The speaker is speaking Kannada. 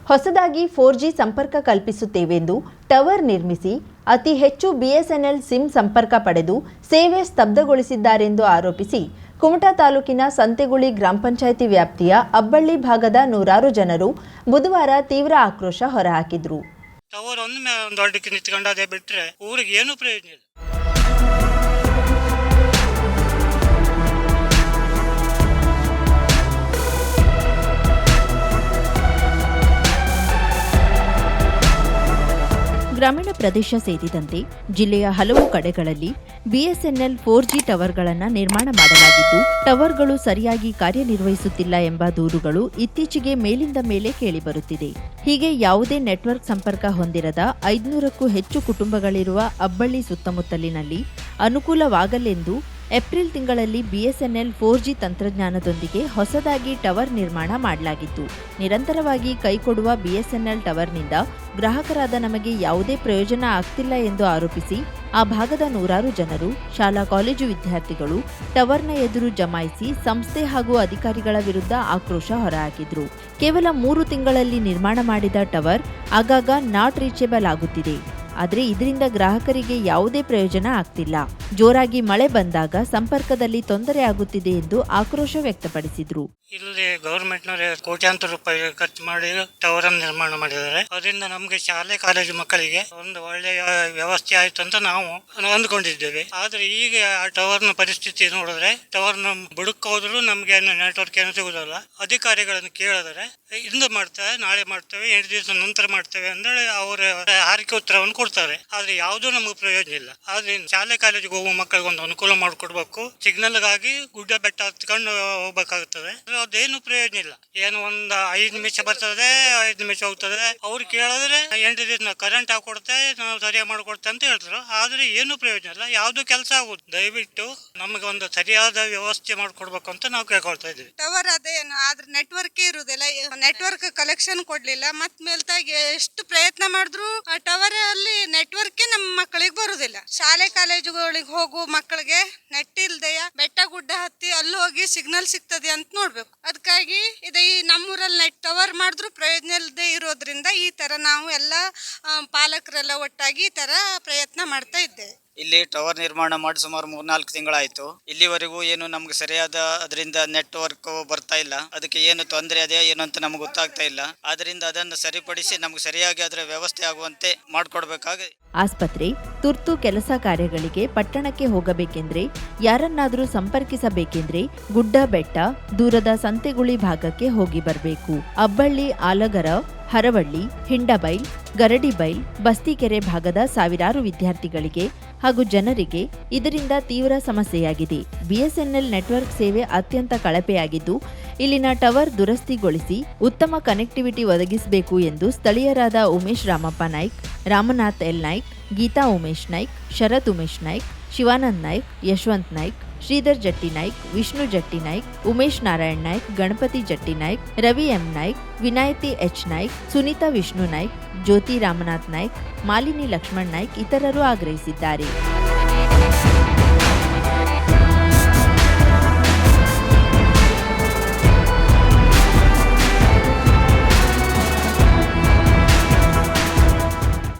ಹೊಸದಾಗಿ 4G ಸಂಪರ್ಕ ಕಲ್ಪಿಸುತ್ತೇವೆಂದು ಟವರ್ ನಿರ್ಮಿಸಿ ಅತಿ ಹೆಚ್ಚು ಬಿಎಸ್ಎನ್ಎಲ್ ಸಿಮ್ ಸಂಪರ್ಕ ಪಡೆದು ಸೇವೆ ಸ್ತಬ್ಧಗೊಳಿಸಿದ್ದಾರೆಂದು ಆರೋಪಿಸಿ ಕುಮಟಾ ತಾಲೂಕಿನ ಸಂತೆಗುಳಿ ಗ್ರಾಮ ಪಂಚಾಯಿತಿ ವ್ಯಾಪ್ತಿಯ ಅಬ್ಬಳ್ಳಿ ಭಾಗದ ನೂರಾರು ಜನರು ಬುಧವಾರ ತೀವ್ರ ಆಕ್ರೋಶ ಹೊರಹಾಕಿದರು. ಟವರ್ ಒಂದು ದೊಡ್ಡಕ್ಕೆ ನಿಂತ್ಕೊಂಡದೇ ಬಿಟ್ಟರೆ ಊರಿಗೆ ಏನೂ ಪ್ರಯೋಜನ ಇಲ್ಲ. ಗ್ರಾಮೀಣ ಪ್ರದೇಶ ಸೇರಿದಂತೆ ಜಿಲ್ಲೆಯ ಹಲವು ಕಡೆಗಳಲ್ಲಿ ಬಿಎಸ್ಎನ್ಎಲ್ 4G ಟವರ್ಗಳನ್ನು ನಿರ್ಮಾಣ ಮಾಡಲಾಗಿದ್ದು, ಟವರ್ಗಳು ಸರಿಯಾಗಿ ಕಾರ್ಯನಿರ್ವಹಿಸುತ್ತಿಲ್ಲ ಎಂಬ ದೂರುಗಳು ಇತ್ತೀಚೆಗೆ ಮೇಲಿಂದ ಮೇಲೆ ಕೇಳಿಬರುತ್ತಿದೆ. ಹೀಗೆ ಯಾವುದೇ ನೆಟ್ವರ್ಕ್ ಸಂಪರ್ಕ ಹೊಂದಿರದ 500ಕ್ಕೂ ಹೆಚ್ಚು ಕುಟುಂಬಗಳಿರುವ ಅಬ್ಬಳ್ಳಿ ಸುತ್ತಮುತ್ತಲಿನಲ್ಲಿ ಅನುಕೂಲವಾಗಲೆಂದು ಏಪ್ರಿಲ್ ತಿಂಗಳಲ್ಲಿ ಬಿಎಸ್ಎನ್ಎಲ್ 4G ತಂತ್ರಜ್ಞಾನದೊಂದಿಗೆ ಹೊಸದಾಗಿ ಟವರ್ ನಿರ್ಮಾಣ ಮಾಡಲಾಗಿತ್ತು. ನಿರಂತರವಾಗಿ ಕೈಕೊಡುವ ಬಿಎಸ್ಎನ್ಎಲ್ ಟವರ್ನಿಂದ ಗ್ರಾಹಕರಾದ ನಮಗೆ ಯಾವುದೇ ಪ್ರಯೋಜನ ಆಗ್ತಿಲ್ಲ ಎಂದು ಆರೋಪಿಸಿ ಆ ಭಾಗದ ನೂರಾರು ಜನರು, ಶಾಲಾ ಕಾಲೇಜು ವಿದ್ಯಾರ್ಥಿಗಳು ಟವರ್ನ ಎದುರು ಜಮಾಯಿಸಿ ಸಂಸ್ಥೆ ಹಾಗೂ ಅಧಿಕಾರಿಗಳ ವಿರುದ್ಧ ಆಕ್ರೋಶ ಹೊರಹಾಕಿದ್ರು. ಕೇವಲ 3 ತಿಂಗಳಲ್ಲಿ ನಿರ್ಮಾಣ ಮಾಡಿದ ಟವರ್ ಆಗಾಗ ನಾಟ್ ರೀಚೇಬಲ್ ಆಗುತ್ತಿದೆ. ಆದರೆ ಇದರಿಂದ ಗ್ರಾಹಕರಿಗೆ ಯಾವುದೇ ಪ್ರಯೋಜನ ಆಗ್ತಿಲ್ಲ. ಜೋರಾಗಿ ಮಳೆ ಬಂದಾಗ ಸಂಪರ್ಕದಲ್ಲಿ ತೊಂದರೆ ಆಗುತ್ತಿದೆ ಎಂದು ಆಕ್ರೋಶ ವ್ಯಕ್ತಪಡಿಸಿದ್ರು. ಇಲ್ಲಿ ಗವರ್ಮೆಂಟ್ನವರೇ ಕೋಟ್ಯಾಂತರ ರೂಪಾಯಿ ಖರ್ಚು ಮಾಡಿ ಟವರ್ ಅನ್ನು ನಿರ್ಮಾಣ ಮಾಡಿದ್ದಾರೆ. ಅದರಿಂದ ನಮಗೆ ಶಾಲೆ ಕಾಲೇಜು ಮಕ್ಕಳಿಗೆ ಒಂದು ಒಳ್ಳೆಯ ವ್ಯವಸ್ಥೆ ಆಯ್ತು ಅಂತ ನಾವು ಅಂದ್ಕೊಂಡಿದ್ದೇವೆ. ಆದ್ರೆ ಈಗ ಆ ಟವರ್ನ ಪರಿಸ್ಥಿತಿ ನೋಡಿದ್ರೆ ಟವರ್ನ ಬುಡಕ್ಕೆ ಹೋದ್ರು ನಮಗೆ ನೆಟ್ವರ್ಕ್ ಏನು ಸಿಗುದಿಲ್ಲ. ಅಧಿಕಾರಿಗಳನ್ನು ಕೇಳಿದರೆ ಇಂದು ಮಾಡ್ತೇವೆ, ನಾಳೆ ಮಾಡ್ತೇವೆ, 8 ದಿವಸ ನಂತರ ಮಾಡ್ತೇವೆ ಅಂದ್ರೆ ಅವರ ಹಾರಿಕೆ ಉತ್ತರವನ್ನು ಕೊಡ್ತಾರೆ. ಆದ್ರೆ ಯಾವುದೂ ನಮಗೆ ಪ್ರಯೋಜನ ಇಲ್ಲ. ಆದ್ರೆ ಶಾಲೆ ಕಾಲೇಜಿಗೆ ಹೋಗುವ ಮಕ್ಕಳಿಗೆ ಒಂದು ಅನುಕೂಲ ಮಾಡಿಕೊಡ್ಬೇಕು. ಸಿಗ್ನಲ್ಗಾಗಿ ಗುಡ್ಡ ಬೆಟ್ಟ ಹತ್ಕೊಂಡು ಹೋಗ್ಬೇಕಾಗುತ್ತದೆ. ಅದೇನು ಪ್ರಯೋಜನ ಇಲ್ಲ. ಏನು ಒಂದು 5 ನಿಮಿಷ ಬರ್ತದೆ, 5 ನಿಮಿಷ ಹೋಗ್ತದೆ. ಅವ್ರು ಕೇಳಿದ್ರೆ 8 ದಿವಸ ಕರೆಂಟ್ ಹಾಕೊಡ್ತೆ, ನಾವು ಸರಿಯಾಗಿ ಮಾಡ್ಕೊಡ್ತೆ ಅಂತ ಹೇಳ್ತಾರೆ. ಆದ್ರೆ ಏನು ಪ್ರಯೋಜನ ಇಲ್ಲ, ಯಾವ್ದು ಕೆಲಸ ಆಗುದು. ದಯವಿಟ್ಟು ನಮಗೆ ಒಂದು ಸರಿಯಾದ ವ್ಯವಸ್ಥೆ ಮಾಡ್ಕೊಡ್ಬೇಕು ಅಂತ ನಾವು ಕೇಳ್ಕೊಳ್ತಾ ಇದ್ದೀವಿ. ಟವರ್ ಅದೇನು ಆದ್ರೆ ನೆಟ್ವರ್ಕ್ ಇರುವುದಿಲ್ಲ, ನೆಟ್ವರ್ಕ್ ಕಲೆಕ್ಷನ್ ಕೊಡ್ಲಿಲ್ಲ. ಮತ್ ಮೇಲ್ತಾಗಿ ಎಷ್ಟು ಪ್ರಯತ್ನ ಮಾಡಿದ್ರು ಆ ಟವರ್ ಅಲ್ಲಿ ನೆಟ್ವರ್ಕ್ ನಮ್ಮ ಮಕ್ಕಳಿಗೆ ಬರುದಿಲ್ಲ. ಶಾಲೆ ಕಾಲೇಜುಗಳಿಗೆ ಹೋಗುವ ಮಕ್ಕಳಿಗೆ ನೆಟ್ ಇಲ್ದೆಯ ಬೆಟ್ಟ ಗುಡ್ಡ ಹತ್ತಿ ಅಲ್ಲಿ ಹೋಗಿ ಸಿಗ್ನಲ್ ಸಿಗ್ತದೆ ಅಂತ ನೋಡ್ಬೇಕು. ಅದಕ್ಕಾಗಿ ಈ ನಮ್ಮೂರಲ್ಲಿ ನೆಟ್ ಟವರ್ ಮಾಡಿದ್ರು ಪ್ರಯೋಜನ ಇಲ್ಲದೆ ಇರೋದ್ರಿಂದ ಈ ತರ ನಾವು ಎಲ್ಲ ಪಾಲಕರೆಲ್ಲ ಒಟ್ಟಾಗಿ ಈ ತರ ಪ್ರಯತ್ನ ಮಾಡ್ತಾ ಇದ್ದೇವೆ. ಇಲ್ಲಿ ಟವರ್ ನಿರ್ಮಾಣ ಮಾಡಿ ಸುಮಾರು 3-4 ತಿಂಗಳಾಯ್ತು. ಇಲ್ಲಿವರೆಗೂ ಏನು ನಮ್ಗೆ ಸರಿಯಾದ ಅದರಿಂದ ನೆಟ್ವರ್ಕ್ ಬರ್ತಾ ಇಲ್ಲ. ಅದಕ್ಕೆ ಏನು ತೊಂದರೆ ಅದೇ ಏನು ಅಂತ ನಮ್ಗೆ ಗೊತ್ತಾಗ್ತಾ ಇಲ್ಲ. ಆದ್ರಿಂದ ಅದನ್ನು ಸರಿಪಡಿಸಿ ನಮ್ಗೆ ಸರಿಯಾಗಿ ಅದರ ವ್ಯವಸ್ಥೆ ಆಗುವಂತೆ ಮಾಡಿಕೊಡ್ಬೇಕಾಗಿದೆ. ಆಸ್ಪತ್ರೆ, ತುರ್ತು ಕೆಲಸ ಕಾರ್ಯಗಳಿಗೆ ಪಟ್ಟಣಕ್ಕೆ ಹೋಗಬೇಕೆಂದ್ರೆ, ಯಾರನ್ನಾದ್ರೂ ಸಂಪರ್ಕಿಸಬೇಕೆಂದ್ರೆ ಗುಡ್ಡ ಬೆಟ್ಟ ದೂರದ ಸಂತೆಗುಳಿ ಭಾಗಕ್ಕೆ ಹೋಗಿ ಬರಬೇಕು. ಅಬ್ಬಳ್ಳಿ, ಆಲಗರ, ಹರವಳ್ಳಿ, ಹಿಂಡಬೈಲ್, ಗರಡಿಬೈಲ್, ಬಸ್ತಿಕೆರೆ ಭಾಗದ ಸಾವಿರಾರು ವಿದ್ಯಾರ್ಥಿಗಳಿಗೆ ಹಾಗೂ ಜನರಿಗೆ ಇದರಿಂದ ತೀವ್ರ ಸಮಸ್ಯೆಯಾಗಿದೆ. ಬಿಎಸ್ಎನ್ಎಲ್ ನೆಟ್ವರ್ಕ್ ಸೇವೆ ಅತ್ಯಂತ ಕಳಪೆಯಾಗಿದ್ದು, ಇಲ್ಲಿನ ಟವರ್ ದುರಸ್ತಿಗೊಳಿಸಿ ಉತ್ತಮ ಕನೆಕ್ಟಿವಿಟಿ ಒದಗಿಸಬೇಕು ಎಂದು ಸ್ಥಳೀಯರಾದ ಉಮೇಶ್ ರಾಮಪ್ಪ ನಾಯ್ಕ್, ರಾಮನಾಥ್ ಎಲ್ ನಾಯ್ಕ್, ಗೀತಾ ಉಮೇಶ್ ನಾಯ್ಕ್, ಶರತ್ ಉಮೇಶ್ ನಾಯ್ಕ್, ಶಿವಾನಂದ್ ನಾಯ್ಕ್, ಯಶವಂತ್ ನಾಯ್ಕ್, ಶ್ರೀಧರ್ ಜಟ್ಟಿ ನಾಯ್ಕ್, ವಿಷ್ಣು ಜಟ್ಟಿ ನಾಯ್ಕ್, ಉಮೇಶ್ ನಾರಾಯಣ್ ನಾಯ್ಕ್, ಗಣಪತಿ ಜಟ್ಟಿ ನಾಯ್ಕ್, ರವಿ ಎಂ ನಾಯ್ಕ್, ವಿನಾಯತಿ ಎಚ್ ನಾಯ್ಕ್, ಸುನೀತಾ ವಿಷ್ಣು ನಾಯ್ಕ್, ಜ್ಯೋತಿ ರಾಮನಾಥ್ ನಾಯ್ಕ್, ಮಾಲಿನಿ ಲಕ್ಷ್ಮಣ್ ನಾಯ್ಕ್ ಇತರರು ಆಗ್ರಹಿಸಿದ್ದಾರೆ.